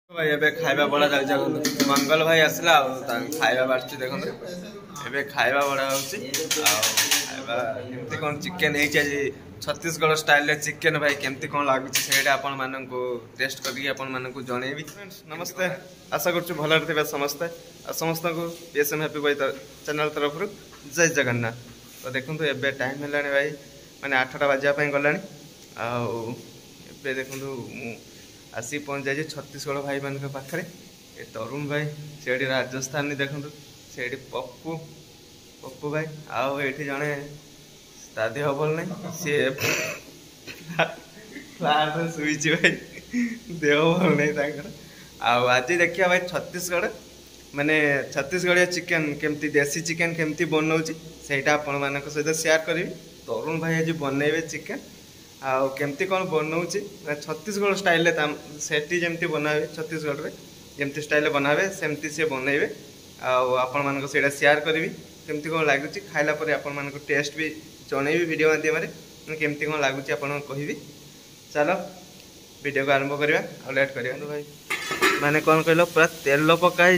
भाई एबे खाइबा बड़ा चलछि मंगल भाई आसला खाइबा बारछि देखो एबे खाइबा बड़ा होछि खाइबा केमती कोन चिकन हे जे छत्तीसगढ़ स्टाइल रे चिकन भाई केमती कोन लागुछि सेटा आपन मानन को टेस्ट करके आपन मानन को जणेबी। नमस्ते, आशा करछु भलर थिबे समस्त समस्त को पीएसएम हैप्पी बॉय चैनल तरफ जय जगन्नाथ। तो देखंतु एबे टाइम हेलानी भाई माने 8टा बाजिया पय गलानी एबे देखंतु आसी पहुँच जाए छत्तीसगढ़ भाई मान पाखे ए तरुण भाई से राजस्थान देखो से पप्पू पप्पू भाई आउ ये जड़े दादी हबल नहीं सी फ्लाट शुई भाई देह भल नहीं आज देखिए भाई छत्तीसगढ़ माने छत्तीसगढ़िया चिकेन केमती देसी चिकेन केमती बनाऊँगी सेटा आपण मान सहित सेयार करी। तरुण भाई आज बनइबे चिकेन आउ केमती कौन बनाऊँगी छत्तीसगढ़ स्टाइल सेठी जमती बनावे छत्तीसगढ़ रे जमती स्टाइल बनावे सेमती सी बनइबे आपण मान सेयार करी केमती कौन लगुच खाइला आपण मान टेस्ट भी जनइबी वीडियो माध्यम केमती कौन लगुच आपन कहबी। चलो वीडियो को आरंभ करवा और लेट करवा भाई माने कौन कहल पूरा तेल पकाई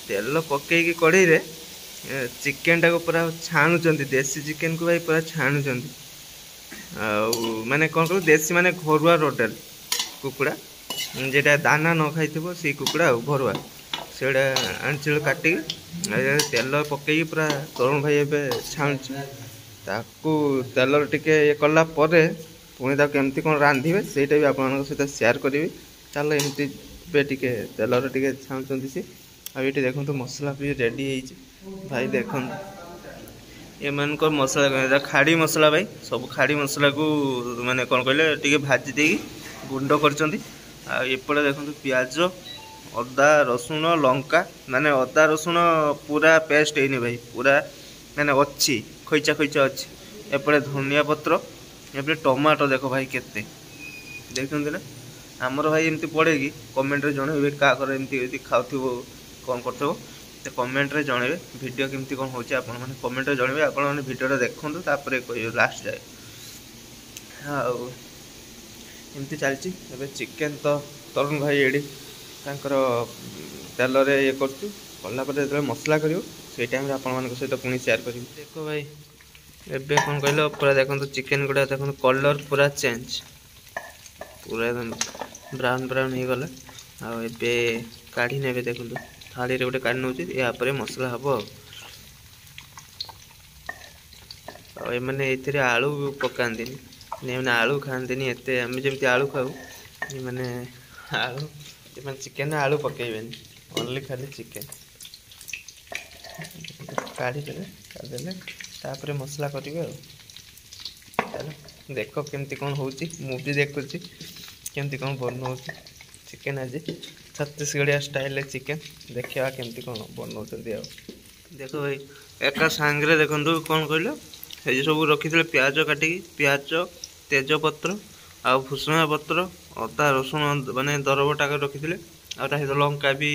तेल पकईकी कड़े रे चिकेन टाक पूरा छाणुचंती देसी चिकेन को भाई पूरा छाणुचंती माने कौन कह देसी माने घरुआ रोटेल कुकुड़ा जेटा दाना न खाई से कुकुड़ा घरुआ से आंचल काटी तेल पकई पूरा तरुण भाई एवं छाणुची ताकू तेल टिके ये कला पुणी केमती कौन रांधे से सहित सेयार करी। चलो एमती टिके तेल टिके छाणुचंती सी ये देखो मसला भी रेडी भाई देखो ये मान मसला खाड़ी मसला भाई सब खाड़ी मसला को माने कौन कहले टिके भाजी दे गुंड करपटे देखो पियाज अदा रसुण लंका माने अदा रसुण पूरा पेस्ट है भाई पूरा माने अच्छी खैचा खैचा अच्छी एपटे धनिया पत्र एपटे टमाटो देखो भाई केते देखते ना आमर भाई एमती पड़े कि कमेंट रे जणे क्या एमती खाऊ कौन कर कमेंट रे जणेबे वीडियो केमती कौन होची आपण माने कमेंट रे जणेबे आपण माने वीडियो देखंतु तापरे कोइ लास्ट जाए आउ एमती चलची। एबे चिकेन तो तरुण भाई एडी तांकर तेल रे ये करछु कला पर जे मसला करियो से टाइम रे आपण मान सहित पुनी शेयर करियो। देखो भाई एबे कौन कहलो पूरा देखंतु चिकेन गुडा देखंतु कलर पूरा चेंज पूरा ब्राउन ब्राउन हो गला आ एबे काढी नेबे देखंतु थाली रे गोटे काढी नउची या परे मसला हबो आ एमाने एथिरे आलू पकांदिनी ने माने आलू खांदिनी एते हम जेमती आलू खाऊ ये माने आलू ये माने चिकेन आलू पकेइबेनी ओनली खाली चिकेन काढी देले तापरे मसला करिवे आ चलो देखो केमती कोन होउची मु भी देखुची केमती कोन बनौची चिकेन आज छत्तीसगढ़िया स्टाइल चिकेन देखा केमती कौन बनाऊँ। देखो भाई एक सांगे देखो कौन कहल ये सब रखी थे प्याज काटिकी प्याज तेजपत्र आ भुसुंगा पत्र अदा रसुण माने दरबटा रखी थे आ लंका भी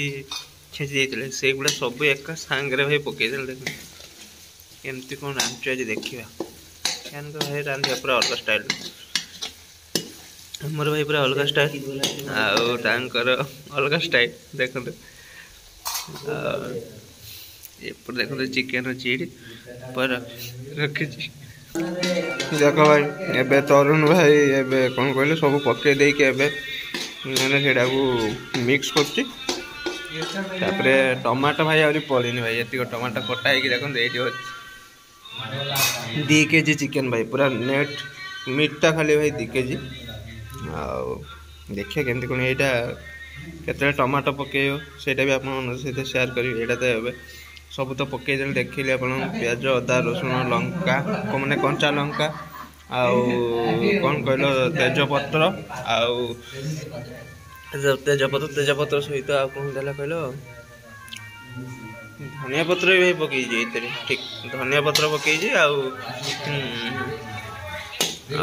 छेची देते से गुड़ा सब एक सांगे भाई पकई देख केमती कौन रांधु आज देखा क्या भाई रांधा पूरा अलग स्टाइल हमर भाई पूरा अलग स्टाइल आर अलग स्टाइल देखो देखो चिकेन चीड़ पर रखी देखो भाई एबे तरुण भाई एबे कौन कहले सब पके देके एबे मैंने सेटा को मिक्स करछि तापरे टमाटो भाई आउरी पड़ीनी भाई एतिक टमाटो कटा है कि देखो ये 2 केजी चिकेन भाई पूरा नेट मीटा खाली भाई 2 केजी देखिए केमती कौन यहाँ के टमाटो पकेयो सेटा भी आपन सहित शेयर करेंगे यहाँ तो ए सब तो पकईदे देखिए आप प्याज अदा रसुण लंका मैंने कंचा लंका आउ कौन कहल तेजपत्र आउ तेजपत्र सहित आ कौन देला कहल धनिया पत्र भी पकई ठीक धनिया पत्र पकई आउ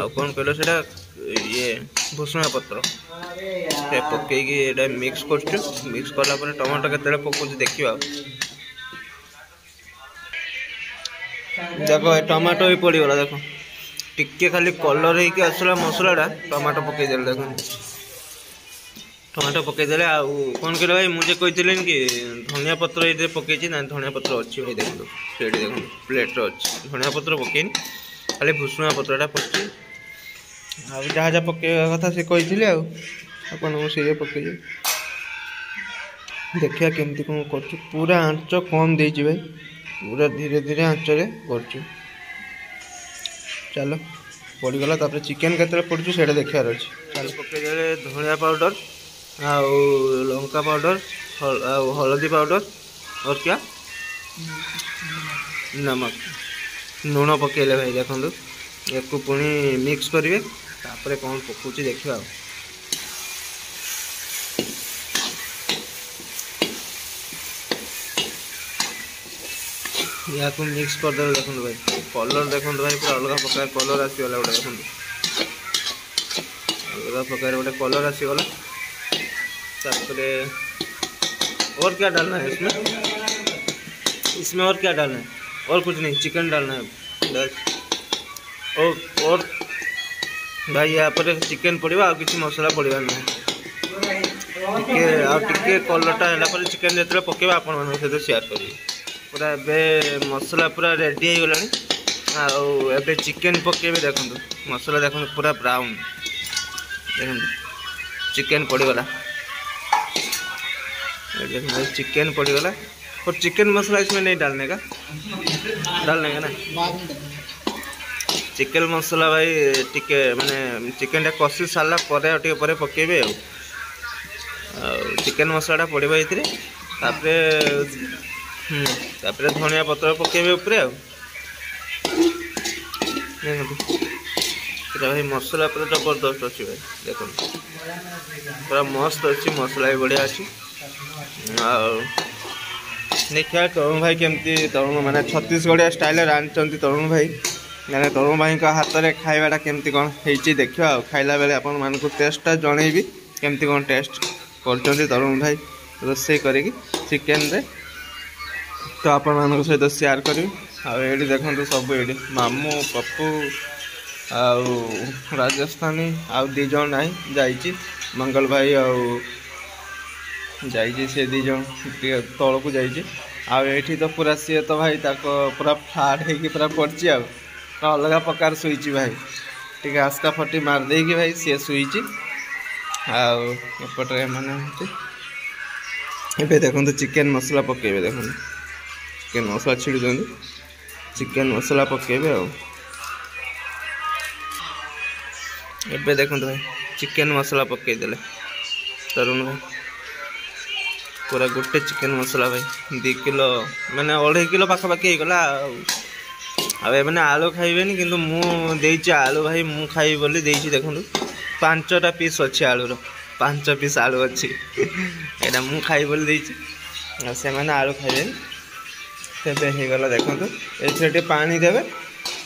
कौन कहल से ये भुसुंगा पत्र से पकईकी मिक्स कर मिक्स कला टमाटो के पकाउछ देखिए देखो टमाटो भी पड़गला देखो टिके खाली कलर होके आसला मसलाटा टमाटो पकईदे देखो टमाटो पकईदे आउ कौन कर भाई मुझे कहते कि धनिया पत्र ये पकई ना धनिया पत्र अच्छी भाई देखो से देखो प्लेट्रे अच्छी धनिया पत्र पकईनी खाली भुसुंगा पत्रटा पकई आ जहाँ जहाँ पकईवा कथा से कही आपन से पकई देखिए केमती कौन कर पूरा आंच कम दे भाई पूरा धीरे धीरे आंचरे कर चलो पड़गला तापर चिकेन के पड़ू से देखार अच्छे चलो पकईदे धनिया पाउडर आउ लंका पाउडर हल्दी पाउडर और क्या नमक लुण पकेले भाई देखो एक पुणी मिक्स करेंगे तापर कौन पकाउची देखा या मिक्स करदे देखो भाई कलर देखो भाई पूरा अलग प्रकार कलर आसीगला गोटे देखो अलग प्रकार गोटे कलर आसीगला तापर और क्या डालना है इसमें और क्या डालना है और कुछ नहीं चिकन डालना है बस और भाई यहाँ पर चिकन पड़वा किसी मसला पड़वा ना टिके कलरटा है चिकन जो पकेबा आपण सहित शेयर करेंगे पूरा एबे मसला पूरा रेडी हो गलानी आबे चिकन पकेबे देखो मसला देखो पूरा ब्राउन देखो चिकन पड़गला चिकन पड़गला और चिकन मसाला इसमें नहीं डालने का ना चिकन मसाला भाई टिके माने चिकन टा कषि सारा पर पकेबे चिकन मसाला पड़े ये तापर धनिया पत्र पकेबे ऊपर भाई मसला पूरा जबरदस्त अच्छी भाई देखो पूरा मस्त अच्छी मसला भी बढ़िया अच्छी देखिए तरुण भाई केमती तरुण माने छत्तीसगढ़िया स्टाइल रांधि तरुण भाई मैंने तरुण भाई का हाथ में खाइबाटा केमती कौन होती देखा खाइला बेले आपण मानक टेस्टा जनइबी केमती कौन टेस्ट कर तरुण भाई रोसे करी चिकेन रे तो आपण मान सहित शेयर करी आए देखो सब ये मामू पप्पू आउ राजस्थानी आउ दीज ना जाइए मंगल भाई आउ जाइए से दीज तल को जाइए आठी तो पूरा सी तो भाई पूरा फ्लाट हो पूरा पड़ी अलग प्रकार शुई भाई टी आस्का फटी मारदे भाई सी शुई आपटे मैंने ये देखो चिकेन मसला पकेबे देखो चिकेन मसला छिड़ुं चिकेन मसला पकेबे एबे देखो भाई चिकेन मसला पकईदे तरुण भाई पूरा गोटे चिकेन मसला भाई 2 किलो मैंने 2.5 किलो पाखापाखि होगला मैंने आलू खाइबेनि किंतु मुझे आलू भाई मु खाई बोली देखो 5टा पीस अच्छी आलूर 5 पीस आलू अच्छी यहाँ मु खाई बोली से मैंने आलू खाइबेनि तेबे होगला देखो ये पानी देवे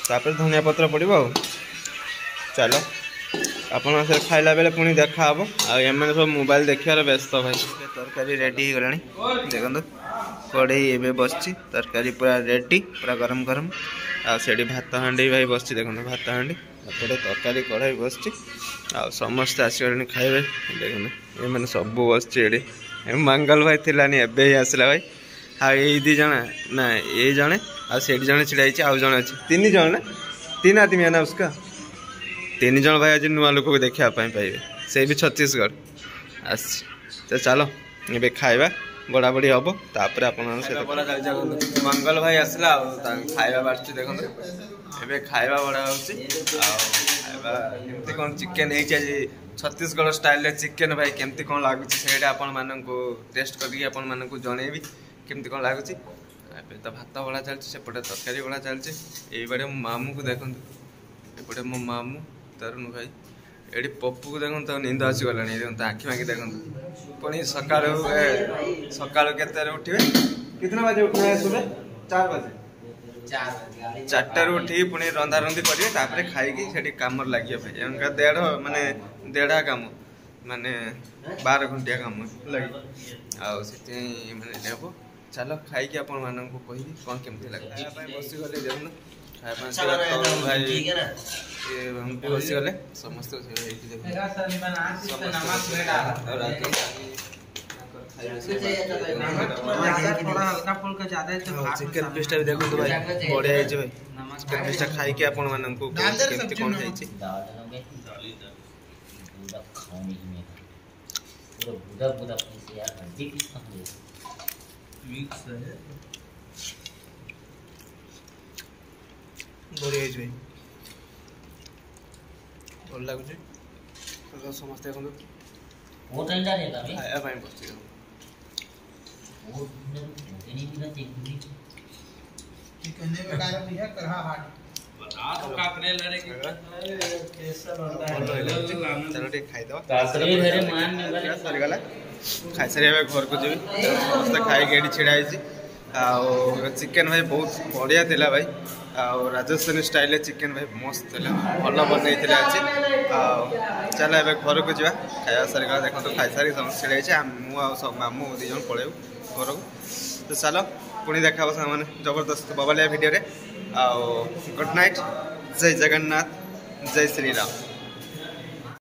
तापर धनिया पत्र पड़ो चलो आपन से खाइला बेले पुणी देखा हम आने सब मोबाइल देखार व्यस्त भाई तरकारी रेडी हो गलानी देखो कड़े ए बस तरकारी पूरा रेडी पूरा गरम गरम आड़ी भात हांडी भाई बस देखो भात हांडी एपटे तरकारी कढ़ाई बस समस्ते आसगले खाइबे देखो ये मैंने सब बस मंगल भाई थिलानी एबे ही आसला भाई हाँ ये 2 जन ना ये जड़े आठ जन छिड़ाई आउ जन अच्छे 3 जन ना 3 आदमी है ना उसका 3 जन भाई आज नुआ लोक को देखा पाइबे से भी छत्तीसगढ़ आस तो चलो ये खाइबा बड़ा बड़ी हम तापर आप मंगल भाई आसला खाइबा बाढ़ देखो ये खाइबा बड़ा होती कौन चिकेन है छत्तीसगढ़ स्टाइल चिकेन भाई केमती कौन लगुच से आपण मानक टेस्ट करके आपण मानक जनइबी केमती कौन लगुच तो भात बड़ा चलती सेपटे तरकारी बड़ा चलती ये मो मामू को देखो एपटे मो मामू तरुण भाई ये पप्पू को देखो तो नींद आसीगला आखि माखि देखो पुणी सका के उठे कितना बजे उठना है सुबह 4 बजे 4 उठी पुणी रंधा रंधी करेंगे खाई कम लगे भाई उनका 1.5 माने 1.5 काम माने 12 घंटिया काम लगे आने चलो खाई आपण मानक कह कौन केमती लगे बस गले देखो भाई हम भी बसी गले समस्त चिकेन पीसटा भी देखो भाई बढ़िया है भाई चिकेन पीसटा खाई के आपण मानन को केमती कोन है छी पूरा पूरा पीस यार हड्डी पीस है मिक्स है बढ़िया है भाई भल लागु छी तो समस्त देखो वो टेंडर है भाई आया भाई बस वो नहीं बिना चिकनी चिकन में का भैया करहा हाट बता तो काकरे लड़े की कैसा बनता है चलो ठीक खाई दो काकरे घरे मान में गले सरी गला खाई सरी अब घर को जीवी समस्त खाई गेडी छिड़ा आइছি आ चिकन भाई बहुत बढ़िया थिला भाई आ राजस्थानी स्टाइल चिकन भाई मस्त थिला भल बनई थिला अछि आ चल अब घर को जीवा खाया सरी गला देखो तो खाई सारी समस्त छिड़ा आइছে मु आ सब मामू दी जन पळेउ घर को तो चलो पुणी देखा सामने जबरदस्त बबलिया वीडियो रे आ गुड नाइट जय जगन्नाथ जय श्री राम।